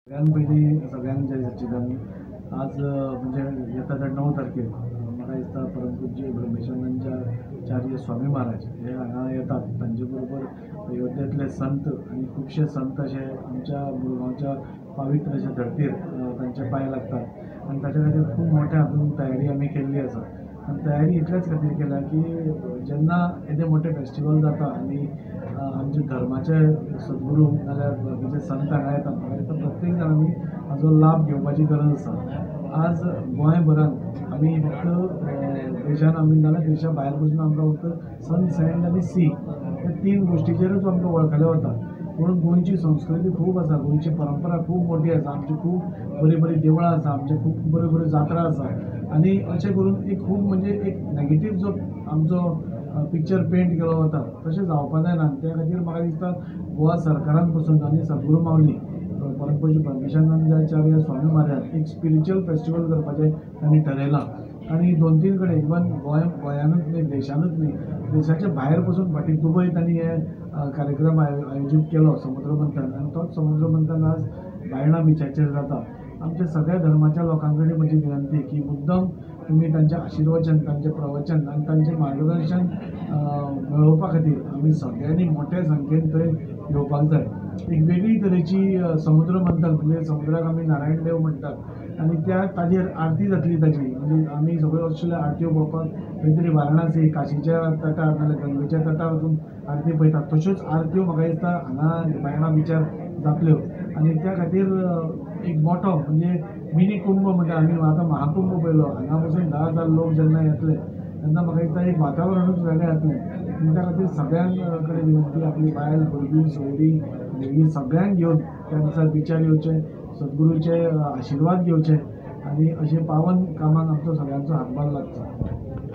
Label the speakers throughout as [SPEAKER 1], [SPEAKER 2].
[SPEAKER 1] सगळ्यात पयलीं सगळ्यांक जय सच्चिदानंद. आज म्हणजे येता त्या 9 तारखेक म्हाका दिसता परमपूज्य ब्रह्मेशानंदाचार्य स्वामी महाराज हे हांगा येतात. तांचे बरोबर अयोध्येंतले संत आनी खुबशे संत अशे आमच्या मुरगांवच्या पावित्र अशा धर्तीर तांचे पांय लागतात आनी ताच्या खातीर खूब मोठ्या हातून तयारी आमी केल्ली आसा. आनी तयारी इतल्याच खातीर केल्या की जेन्ना येदे मोठे फेस्टिवल जाता आनी आमचे धर्माचे सद्गुरू नाल्यार बाकीचे संत हांगा येतात, म्हाका दिसता प्रत्येक जाणांनी हाचो लाभ घेवपाची गरज आसा. आज गोंयभरांत आमी फक्त देशान आमी नाल्यार देशा भायर पसून आमकां फक्त सन, सॅन्ड आनी सी हे 3 गोश्टीचेरूच आमकां वळखलें वता. पूण गोंयची संस्कृती खूब आसा, गोंयची परंपरा खूब मोठी आसा, आमची खूब बरी बरी देवळां आसा, आमचे खूब बऱ्यो बऱ्यो जात्रा आसा आनी अशें करून एक खूब म्हणजे एक नेगेटीव जो आमचो पिक्चर पेंट केलो वता तशें जावपा जायना. त्या खातीर म्हाका दिसता गोवा सरकारान पसून आनी सद्गुरू माऊली परमपूज्य ब्रह्मेशानंदाचार्य स्वामी महाराज एक स्पिरिच्युअल फेस्टिवल करपाचें तांणी ठरयलां आनी 2-3 कडेन इवन गोंयानूच न्ही, देशानूच न्ही, देशाच्या भायर पसून फाटीं दुबय तांणी हे कार्यक्रम आयोजीत केलो समुद्र मंथन आनी तोच समुद्र मंथन आज बायणा बिचाचेर जाता. आमच्या सगळ्या धर्माच्या लोकां कडेन म्हजी विनंती की मुद्दम तुमी तांचें आशिर्वचन, तांचें प्रवचन आनी तांचें मार्गदर्शन मेळोवपा खातीर आमी सगळ्यांनी मोठ्या संख्येन थंय येवपाक जाय. एक वेगळी तरेची समुद्र मंथन म्हणजे समुद्राक आमी नारायण देव म्हणटात आनी ताजेर आरती जातली ताची, म्हणजे आमी सगळ्यो असल्यो आरत्यो पळोवपाक खंय तरी वाराणसी काशीच्या तटार नाल्यार गंगेच्या तटार वचून आरती पळयतात. तश्योच आरत्यो म्हाका दिसता हांगा बायणा बिचार जातल्यो आनी त्या खातीर एक मोठो म्हणजे मिनी कुंभ म्हणटा आमी आतां महाकुंभ पळयलो, हांगा पसून 10,000 लोक जेन्ना येतले तेन्ना म्हाका दिसता एक वातावरणूच वेगळें जातलें. त्या खातीर सगळ्यांक कडेन विनंती आपली बायल भुरगीं सोयरीं भुरगीं सगळ्यांक घेवन त्या दिसा बिचार येवचें, सद्गुरूचे आशिर्वाद घेवचे आनी अशें पावन कामाक आमचो सगळ्यांचो हातभार लागचो.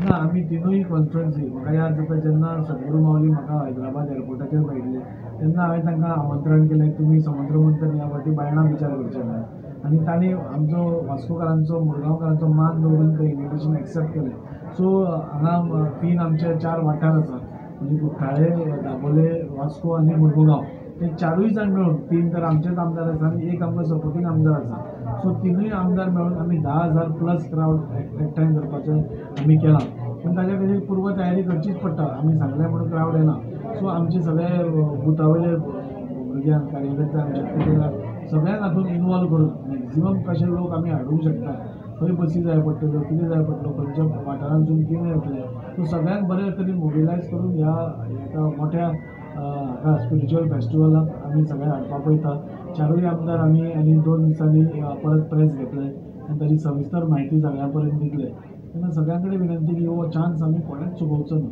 [SPEAKER 1] ना आमी तिनूय कॉन्फरन्सी म्हाका याद जाता जेन्ना सद्गुरू माऊली म्हाका हैदराबाद एअरपोर्टाचेर मेळिल्ले तेन्ना हांवें तांकां आमंत्रण केलें तुमी समुद्र मंथन ह्या फावटी बायणा बिचार करचें म्हणून आनी तांणी आमचो वास्कोकारांचो मुरगांवकारांचो मान दवरून तें इन्विटेशन एक्सेप्ट केलें. सो हांगा 3 आमचे 4 वाठार आसा म्हणजे कुट्टाळे, दाबोले, वास्को आनी मुरमुगांव हे 4य जाण मेळून 3 तर आमचेच आमदार आसा आनी एक आमकां सपोर्टींग आमदार आसा. सो तिनूय आमदार मेळून आमी 10,000 प्लस क्रावड एकठांय करपाचें आमी केलां. पूण ताच्या खातीर पूर्व तयारी करचीच पडटा, आमी सांगलें म्हणून क्रावड येना. सो आमचे सगळे बुथावयले भुरग्यांक कार्यकर्त्यांक शक्तीकेला सगळ्यांक हातूंत इनवॉल्व करून मॅक्झिमम कशे लोक आमी हाडूंक शकता. खंय बसी जाय पडटल्यो, कितें जाय पडटलो, खंयच्या वाठारांतसून कितें येतलें, सो सगळ्यांक बरे तरेन मोबिलायज करून ह्या मोठ्या हाका स्पिरिच्युअल फेस्टिवलाक आमी सगळे हाडपाक पळयता. 4य आमदार आमी आनी 2 दिसांनी परत प्रेस घेतले आनी ताची सविस्तर म्हायती सगळ्यां पर्यंत दितले. तेन्ना सगळ्यां कडेन विनंती की हो चान्स आमी कोणेच चुकोवचो न्ही.